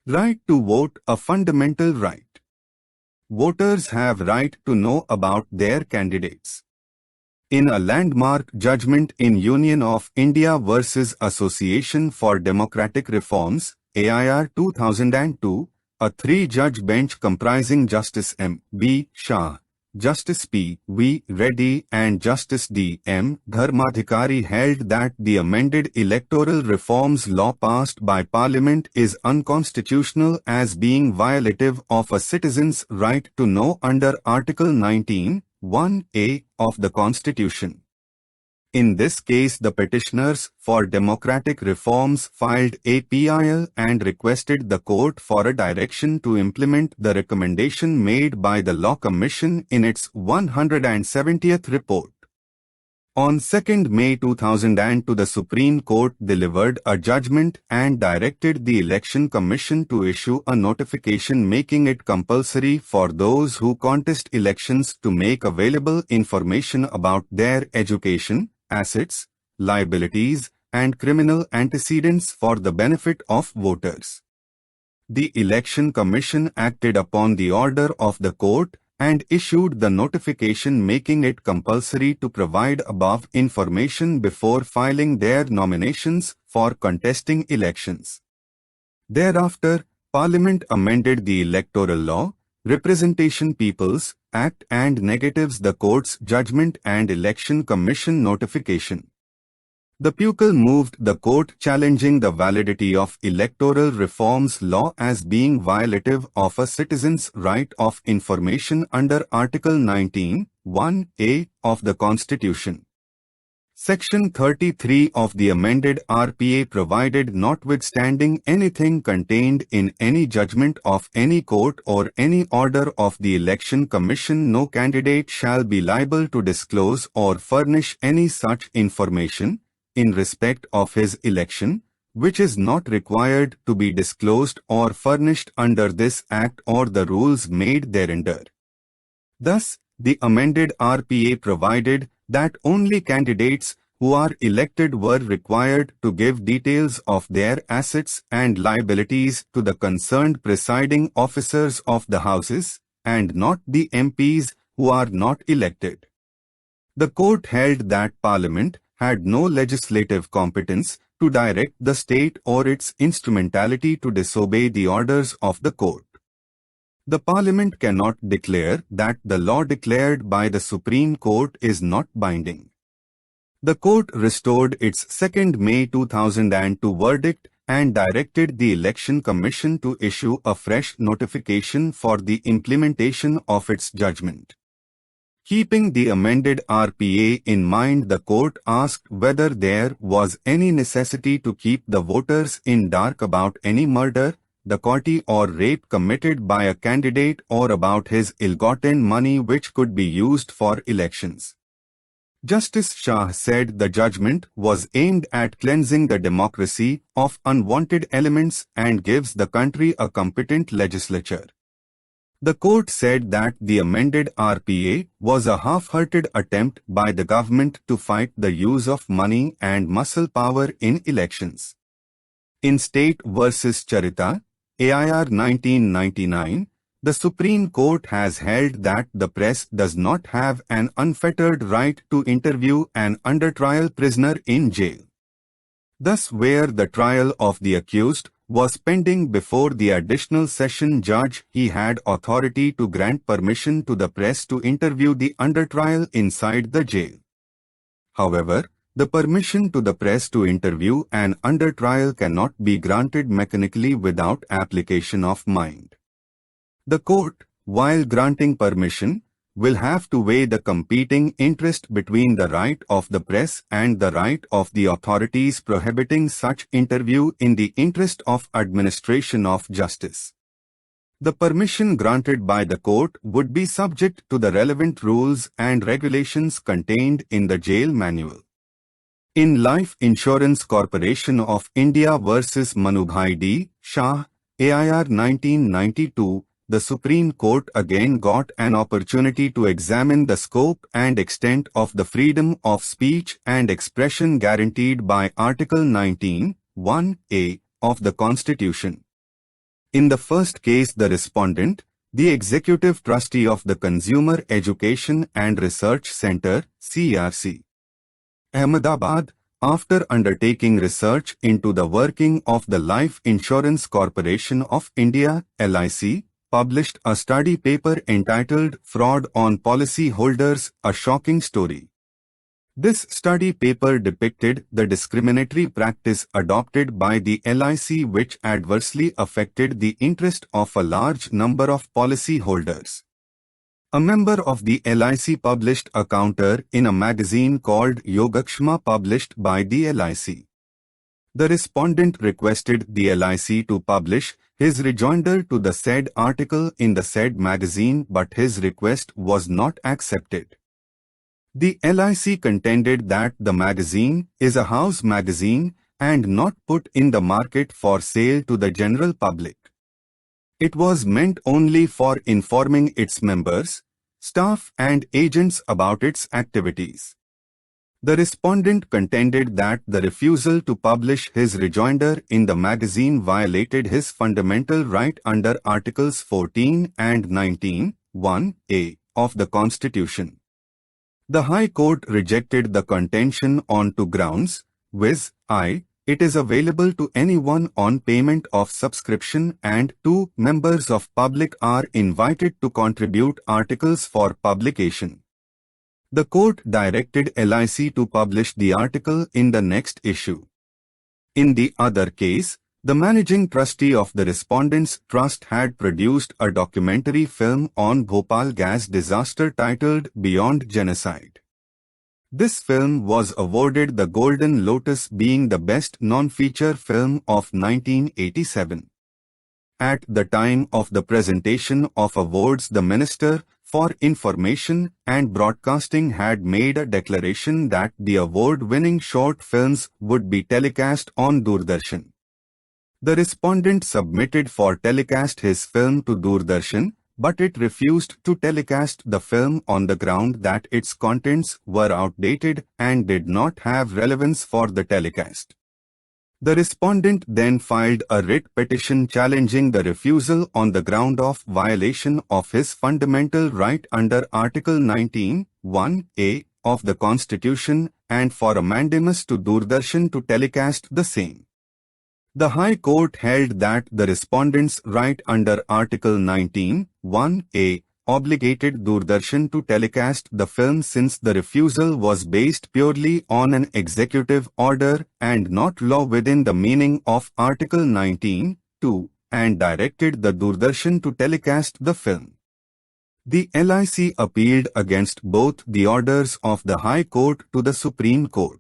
Right to vote, a fundamental right. Voters have right to know about their candidates. In a landmark judgment in Union of India versus Association for Democratic Reforms, AIR 2002, a three-judge bench comprising Justice M. B. Shah, Justice P. V. Reddy and Justice D. M. Dharmadhikari held that the amended electoral reforms law passed by Parliament is unconstitutional as being violative of a citizen's right to know under Article 19, 1A of the Constitution. In this case, the petitioners for democratic reforms filed a PIL and requested the court for a direction to implement the recommendation made by the Law Commission in its 170th report. On 2 May 2002, the Supreme Court delivered a judgment and directed the Election Commission to issue a notification making it compulsory for those who contest elections to make available information about their education, assets, liabilities, and criminal antecedents for the benefit of voters. The Election Commission acted upon the order of the court and issued the notification making it compulsory to provide above information before filing their nominations for contesting elections. Thereafter, Parliament amended the Electoral Law, Representation People's Act and negatives the court's judgment and Election Commission notification. The Pupil moved the court challenging the validity of electoral reforms law as being violative of a citizen's right of information under Article 19, 1A of the Constitution. Section 33 of the amended RPA provided notwithstanding anything contained in any judgment of any court or any order of the Election Commission, no candidate shall be liable to disclose or furnish any such information in respect of his election, which is not required to be disclosed or furnished under this Act or the rules made thereunder. Thus, the amended RPA provided that only candidates who are elected were required to give details of their assets and liabilities to the concerned presiding officers of the houses, and not the MPs who are not elected. The court held that Parliament had no legislative competence to direct the state or its instrumentality to disobey the orders of the court. The Parliament cannot declare that the law declared by the Supreme Court is not binding. The court restored its 2 May 2002 verdict and directed the Election Commission to issue a fresh notification for the implementation of its judgment. Keeping the amended RPA in mind, the court asked whether there was any necessity to keep the voters in dark about any murder, dacoity or rape committed by a candidate or about his ill-gotten money which could be used for elections. Justice Shah said the judgment was aimed at cleansing the democracy of unwanted elements and gives the country a competent legislature. The court said that the amended RPA was a half-hearted attempt by the government to fight the use of money and muscle power in elections. In State versus Charita, AIR 1999, the Supreme Court has held that the press does not have an unfettered right to interview an under-trial prisoner in jail. Thus, where the trial of the accused was pending before the additional session judge, he had authority to grant permission to the press to interview the under trial inside the jail. However, the permission to the press to interview an under trial cannot be granted mechanically without application of mind. The court, while granting permission, will have to weigh the competing interest between the right of the press and the right of the authorities prohibiting such interview in the interest of administration of justice. The permission granted by the court would be subject to the relevant rules and regulations contained in the jail manual. In Life Insurance Corporation of India versus Manubhai D. Shah, AIR 1992, the Supreme Court again got an opportunity to examine the scope and extent of the freedom of speech and expression guaranteed by Article 19, 1A of the Constitution. In the first case, the respondent, the executive trustee of the Consumer Education and Research Center, CRC, Ahmedabad, after undertaking research into the working of the Life Insurance Corporation of India, LIC, published a study paper entitled Fraud on Policyholders, a Shocking Story. This study paper depicted the discriminatory practice adopted by the LIC which adversely affected the interest of a large number of policyholders. A member of the LIC published a counter in a magazine called Yogakshama published by the LIC. The respondent requested the LIC to publish his rejoinder to the said article in the said magazine, but his request was not accepted. The LIC contended that the magazine is a house magazine and not put in the market for sale to the general public. It was meant only for informing its members, staff and agents about its activities. The respondent contended that the refusal to publish his rejoinder in the magazine violated his fundamental right under Articles 14 and 19, 1a of the Constitution. The High Court rejected the contention on two grounds, viz. I. It is available to anyone on payment of subscription, and 2. Members of public are invited to contribute articles for publication. The court directed LIC to publish the article in the next issue. In the other case, the managing trustee of the respondent's trust had produced a documentary film on Bhopal gas disaster titled Beyond Genocide. This film was awarded the Golden Lotus, being the best non-feature film of 1987. At the time of the presentation of awards, the Minister for Information and Broadcasting had made a declaration that the award-winning short films would be telecast on Doordarshan. The respondent submitted for telecast his film to Doordarshan, but it refused to telecast the film on the ground that its contents were outdated and did not have relevance for the telecast. The respondent then filed a writ petition challenging the refusal on the ground of violation of his fundamental right under Article 19, 1a of the Constitution and for a mandamus to Doordarshan to telecast the same. The High Court held that the respondent's right under Article 19, 1a obligated Doordarshan to telecast the film since the refusal was based purely on an executive order and not law within the meaning of Article 19, 2, and directed the Doordarshan to telecast the film. The LIC appealed against both the orders of the High Court to the Supreme Court.